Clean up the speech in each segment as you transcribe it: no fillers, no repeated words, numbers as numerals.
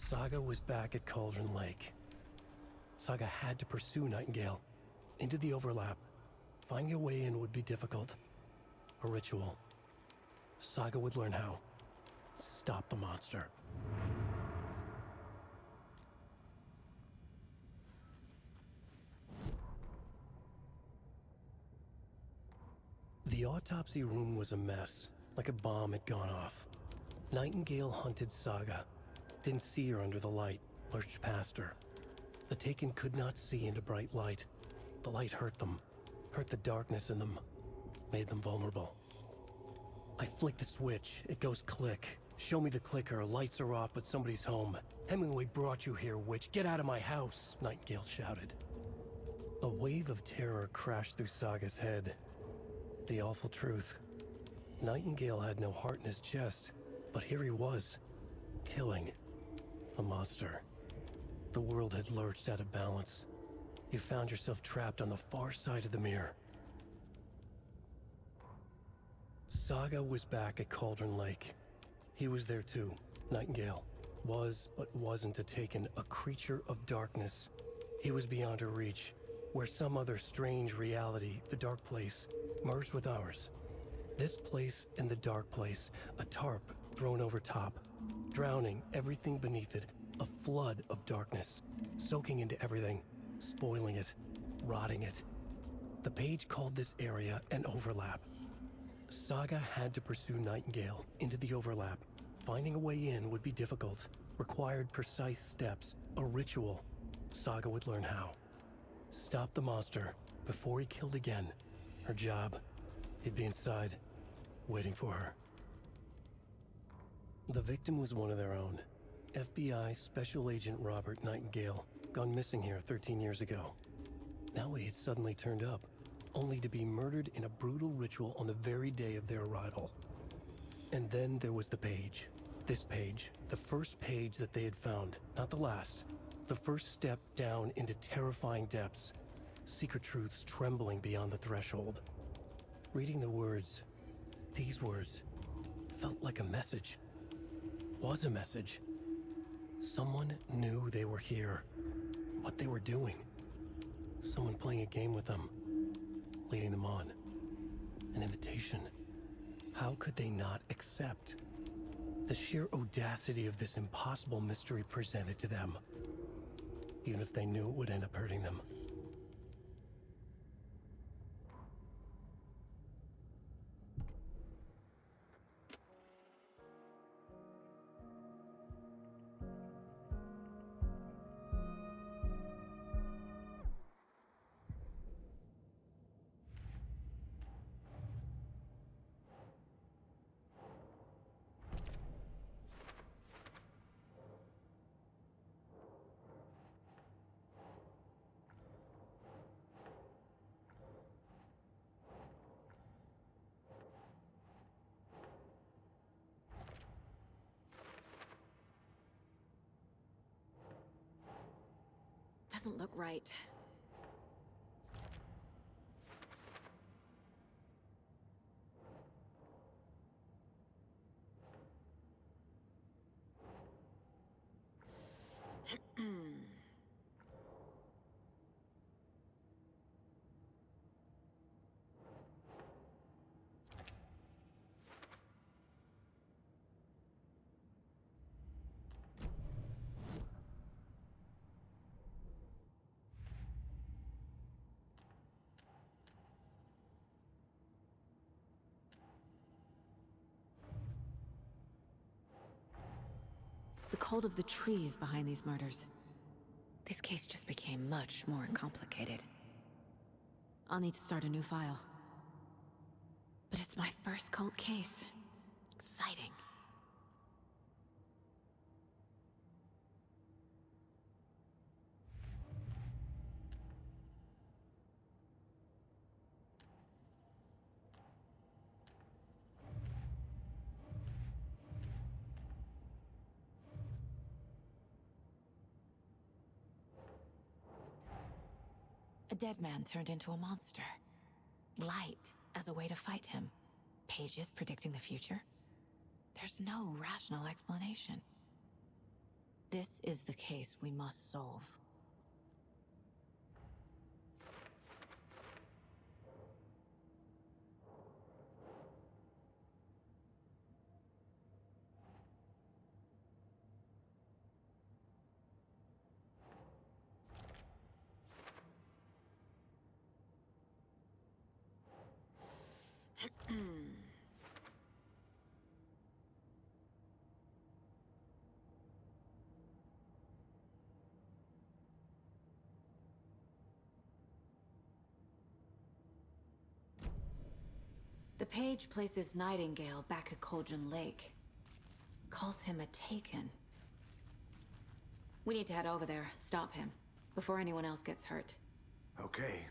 Saga was back at Cauldron Lake. Saga had to pursue Nightingale into the overlap. Finding a way in would be difficult. A ritual. Saga would learn how. Stop the monster. The autopsy room was a mess, like a bomb had gone off. Nightingale hunted Saga. Didn't see her under the light, lurched past her. The Taken could not see into bright light. The light hurt them, hurt the darkness in them, made them vulnerable. I flick the switch, it goes click. Show me the clicker, lights are off but somebody's home. Hemingway brought you here, witch, get out of my house, Nightingale shouted. A wave of terror crashed through Saga's head. The awful truth. Nightingale had no heart in his chest, but here he was, killing a monster. The world had lurched out of balance. You found yourself trapped on the far side of the mirror. Saga was back at Cauldron Lake. He was there too. Nightingale was, but wasn't a Taken, a creature of darkness. He was beyond her reach, where some other strange reality, the dark place, merged with ours. This place and the dark place, a tarp thrown over top, drowning everything beneath it, a flood of darkness, soaking into everything, spoiling it, rotting it. The page called this area an overlap. Saga had to pursue Nightingale into the overlap. Finding a way in would be difficult, required precise steps, a ritual. Saga would learn how. Stop the monster before he killed again. Her job. He'd be inside, waiting for her. The victim was one of their own. FBI Special Agent Robert Nightingale, gone missing here 13 years ago. Now he had suddenly turned up, only to be murdered in a brutal ritual on the very day of their arrival. And then there was the page. This page, the first page that they had found, not the last. The first step down into terrifying depths. Secret truths trembling beyond the threshold. Reading the words, these words, felt like a message. Was a message. Someone knew they were here, what they were doing. Someone playing a game with them, leading them on. An invitation. How could they not accept? The sheer audacity of this impossible mystery presented to them, even if they knew it would end up hurting them. Doesn't look right. The cult of the tree is behind these murders. This case just became much more complicated. I'll need to start a new file. But it's my first cult case. Exciting. A dead man turned into a monster. Light as a way to fight him. Pages predicting the future. There's no rational explanation. This is the case we must solve. The page places Nightingale back at Cauldron Lake. Calls him a taken. We need to head over there, stop him, before anyone else gets hurt. Okay.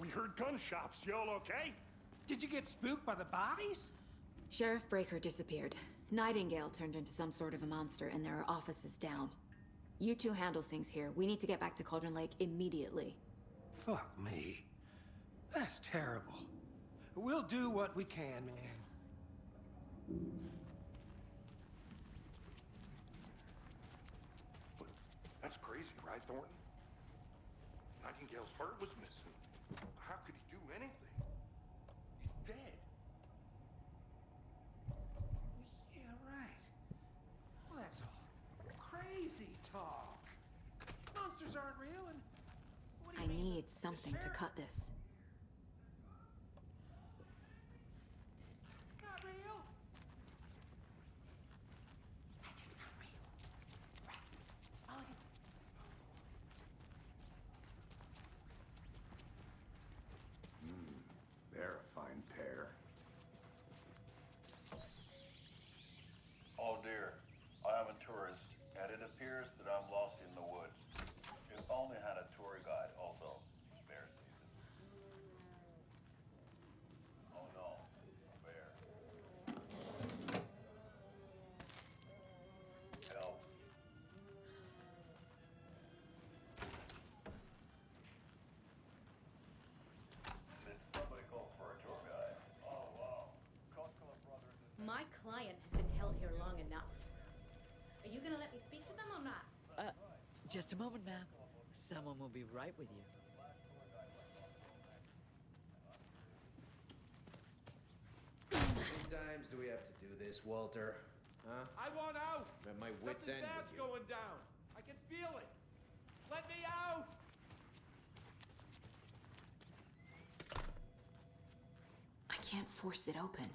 We heard gunshots. Y'all okay? Did you get spooked by the bodies? Sheriff Breaker disappeared. Nightingale turned into some sort of a monster, and there are offices down. You two handle things here. We need to get back to Cauldron Lake immediately. Fuck me. That's terrible. We'll do what we can, man. But that's crazy, right, Thornton? Nightingale's heart was missing. How could he do anything? He's dead. Yeah, right. Well, that's all crazy talk. Monsters aren't real, and what do I you mean need the something to sheriff- cut this. Not real. Magic's not real. Right. Follow him. They're a fine pair. Oh dear, I am a tourist, and it appears that I'm lost in the woods. If only had a tour guide also. Bear season. Oh no, a bear. Help. Did somebody call for a tour guide? Oh wow. Costco Brothers is... My client has been held here long enough. Are you gonna let me speak to them or not? Just a moment, ma'am. Someone will be right with you. How many times do we have to do this, Walter? Huh? I want out! I'm at my wit's Something end bad's with you. going down. I can feel it. Let me out! I can't force it open.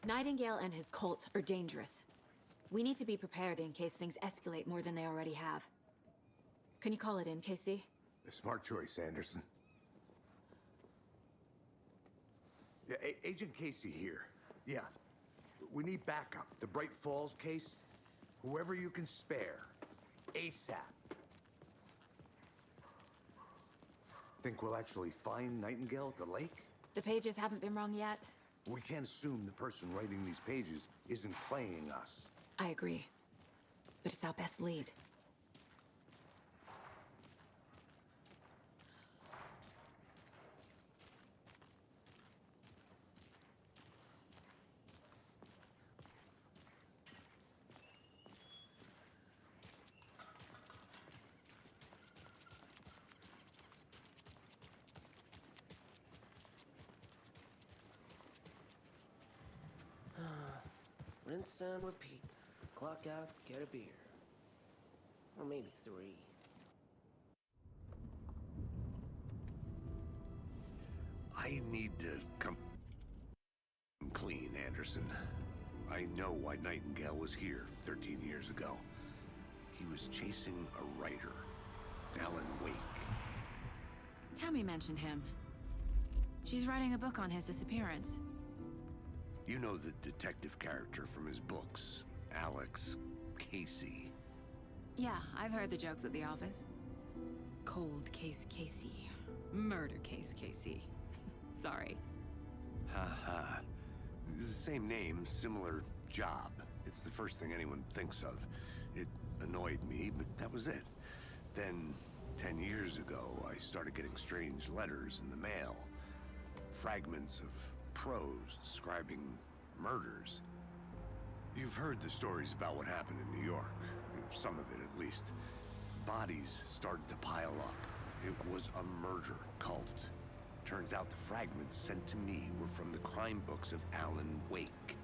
Nightingale and his cult are dangerous. We need to be prepared in case things escalate more than they already have. Can you call it in, KC? A smart choice, Anderson. Yeah, Agent Casey here. Yeah. We need backup. The Bright Falls case. Whoever you can spare. ASAP. Think we'll actually find Nightingale at the lake? The pages haven't been rung yet. We can't assume the person writing these pages isn't playing us. I agree. But it's our best lead. Rinse and repeat. Clock out, get a beer. Or maybe 3. I need to come clean, Anderson. I know why Nightingale was here 13 years ago. He was chasing a writer, Alan Wake. Tammy mentioned him. She's writing a book on his disappearance. You know the detective character from his books, Alex Casey. Yeah, I've heard the jokes at the office. Cold case Casey. Murder case Casey. Sorry. Ha ha. The same name, similar job. It's the first thing anyone thinks of. It annoyed me, but that was it. Then, 10 years ago, I started getting strange letters in the mail. Fragments of prose describing murders. You've heard the stories about what happened in New York. Some of it, at least. Bodies started to pile up. It was a murder cult. Turns out the fragments sent to me were from the crime books of Alan Wake.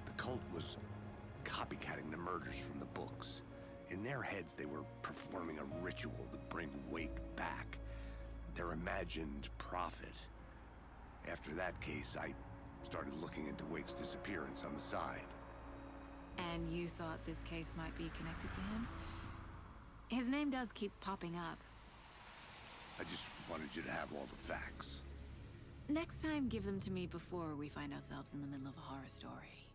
The cult was copycatting the murders from the books. In their heads, they were performing a ritual to bring Wake back. Their imagined prophet. After that case, I started looking into Wake's disappearance on the side. And you thought this case might be connected to him? His name does keep popping up. I just wanted you to have all the facts. Next time, give them to me before we find ourselves in the middle of a horror story.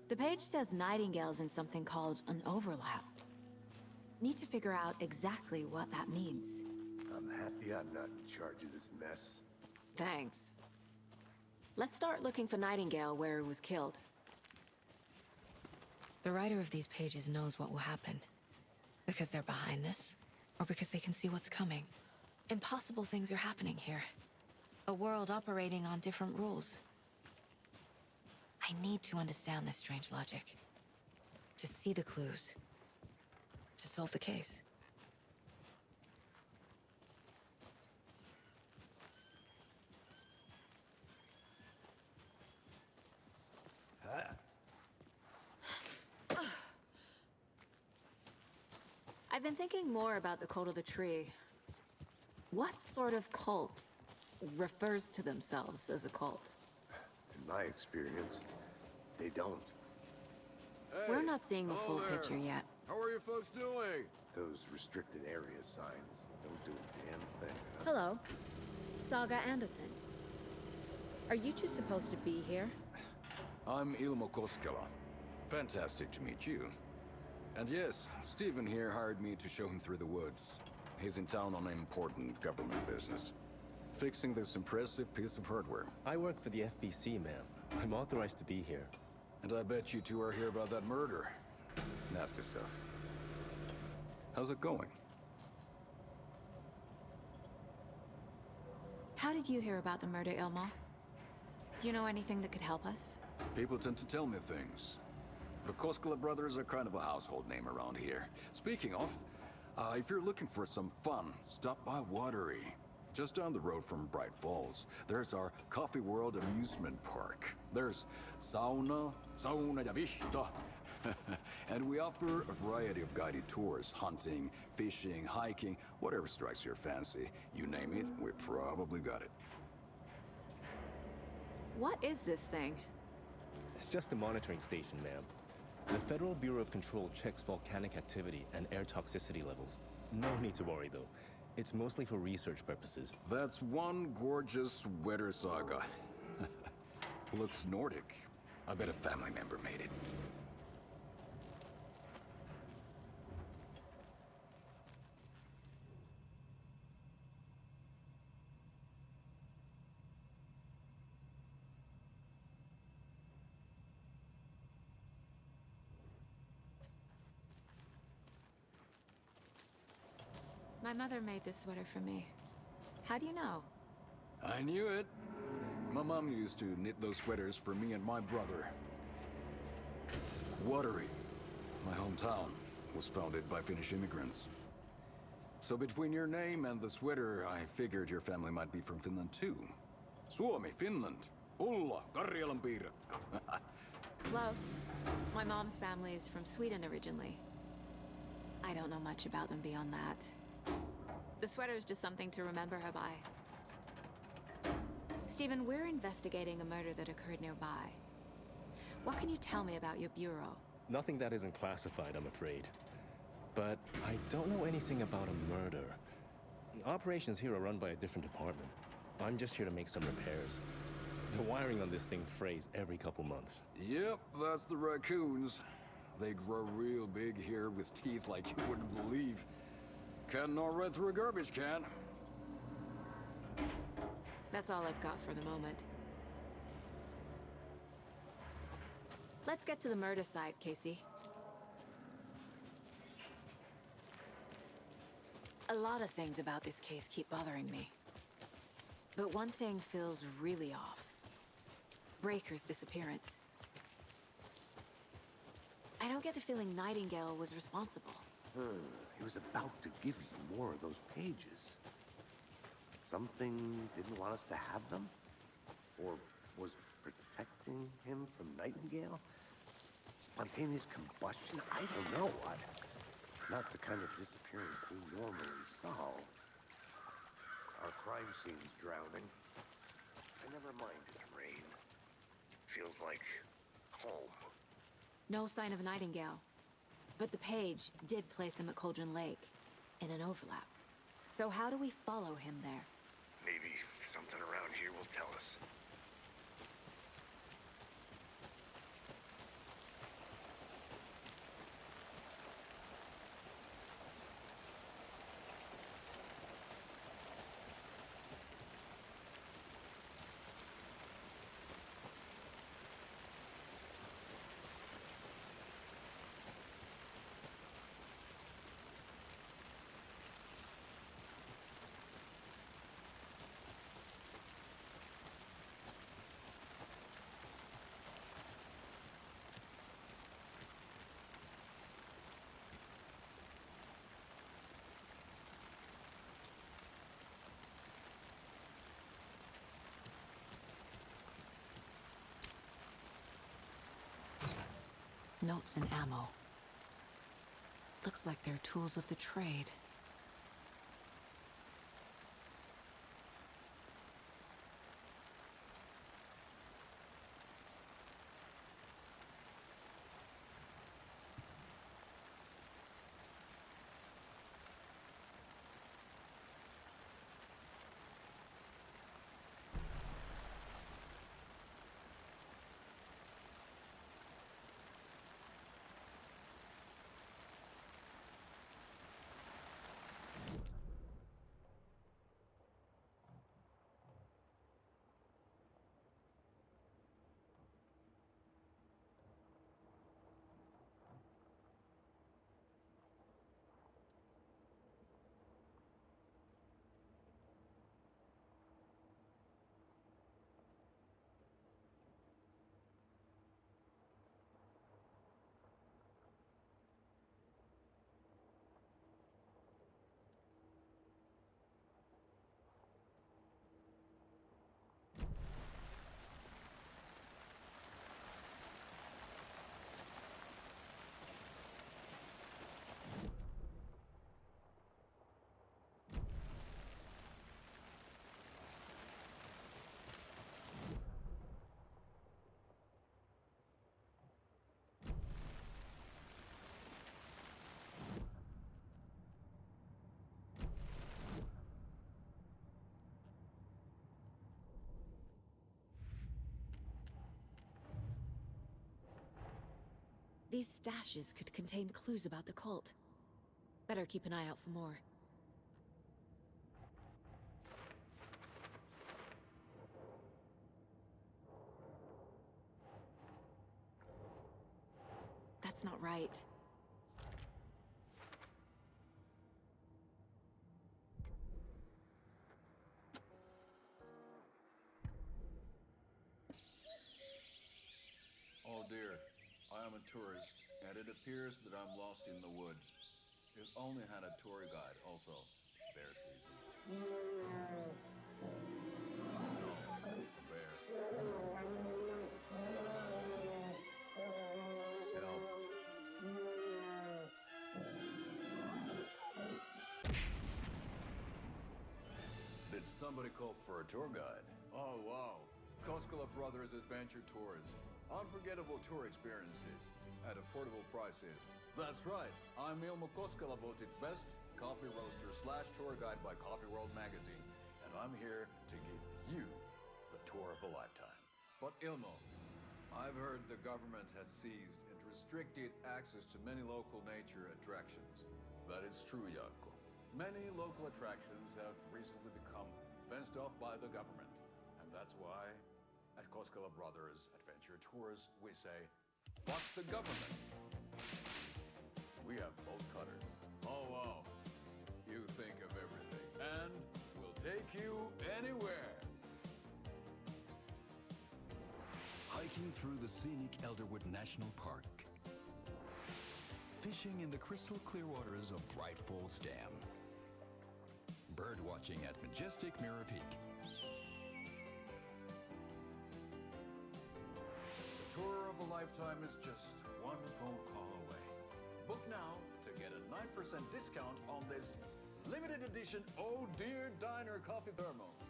The page says nightingales in something called an overlap. Need to figure out exactly what that means. I'm happy I'm not in charge of this mess. Thanks. Let's start looking for Nightingale where he was killed. The writer of these pages knows what will happen. Because they're behind this, or because they can see what's coming. Impossible things are happening here. A world operating on different rules. I need to understand this strange logic. To see the clues. To solve the case. I've been thinking more about the cult of the tree. What sort of cult refers to themselves as a cult? In my experience, they don't. Hey, We're not seeing the full hello there. picture yet. How are you folks doing? Those restricted area signs don't do a damn thing. Hello. Saga Anderson. Are you two supposed to be here? I'm Ilmo Koskela. Fantastic to meet you. And yes, Stephen here hired me to show him through the woods. He's in town on important government business. Fixing this impressive piece of hardware. I work for the FBC, ma'am. I'm authorized to be here. And I bet you two are here about that murder. Nasty stuff. How's it going? How did you hear about the murder, Ilmo? Do you know anything that could help us? People tend to tell me things. The Koskela brothers are kind of a household name around here. Speaking of, if you're looking for some fun, stop by Watery. Just down the road from Bright Falls, there's our Coffee World amusement park. There's sauna ja vihta. And we offer a variety of guided tours, hunting, fishing, hiking, whatever strikes your fancy. You name it, we probably got it. What is this thing? It's just a monitoring station, ma'am. The Federal Bureau of Control checks volcanic activity and air toxicity levels. No need to worry, though. It's mostly for research purposes. That's one gorgeous sweater, Saga. Looks Nordic. I bet a family member made it. My mother made this sweater for me. How do you know? I knew it. My mom used to knit those sweaters for me and my brother. Watery, my hometown, was founded by Finnish immigrants. So between your name and the sweater, I figured your family might be from Finland too. Suomi, Finland. Ulla, Karjalan piirakka. Close. My mom's family is from Sweden originally. I don't know much about them beyond that. The sweater is just something to remember her by. Stephen, we're investigating a murder that occurred nearby. What can you tell me about your bureau? Nothing that isn't classified, I'm afraid. But I don't know anything about a murder. Operations here are run by a different department. I'm just here to make some repairs. The wiring on this thing frays every couple months. Yep, that's the raccoons. They grow real big here with teeth like you wouldn't believe. Can't gnaw right through a garbage can. That's all I've got for the moment. Let's get to the murder site, Casey. A lot of things about this case keep bothering me. But one thing feels really off. Breaker's disappearance. I don't get the feeling Nightingale was responsible. He was about to give you more of those pages. Something didn't want us to have them? Or was protecting him from Nightingale? Spontaneous combustion? I don't know. Not the kind of disappearance we normally solve. Our crime scene's drowning. I never minded rain. Feels like home. No sign of Nightingale. But the page did place him at Cauldron Lake, in an overlap. So how do we follow him there? Maybe something around here will tell us. Notes and ammo. Looks like they're tools of the trade. These stashes could contain clues about the cult. Better keep an eye out for more. That's not right. Oh dear, I am a tourist, and it appears that I'm lost in the woods. If only had a tour guide, also. It's bear season. No, bear. minute, somebody called for a tour guide. Oh, wow. Koskela Brothers Adventure Tours. Unforgettable tour experiences at affordable prices. That's right. I'm Ilmo Koskela, voted best coffee roaster / tour guide by Coffee World magazine. And I'm here to give you the tour of a lifetime. But Ilmo, I've heard the government has seized and restricted access to many local nature attractions. That is true, Jaakko. Many local attractions have recently become fenced off by the government. And that's why, at Koskela Brothers Adventure Tours, we say, fuck the government. We have both cutters. Oh, wow. You think of everything. And we'll take you anywhere. Hiking through the scenic Elderwood National Park. Fishing in the crystal clear waters of Bright Falls Dam. Bird watching at majestic Mirror Peak. The tour of a lifetime is just one phone call away. Book now to get a 9% discount on this limited edition Oh Dear Diner coffee thermos.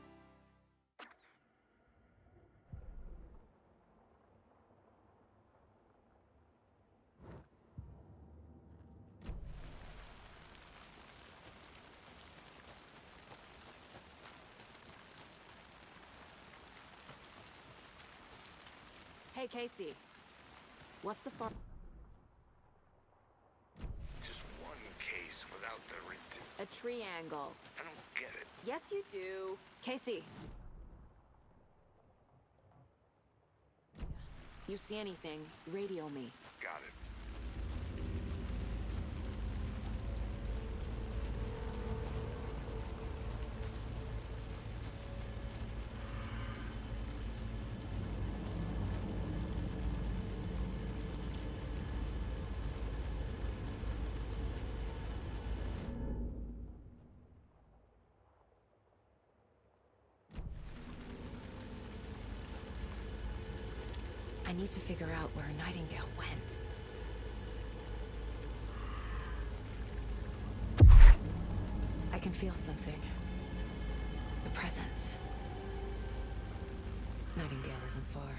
Hey, Casey. What's the far... Just one case without the A triangle. I don't get it. Yes, you do. Casey. You see anything, radio me. Got it. I need to figure out where Nightingale went. I can feel something. A presence. Nightingale isn't far.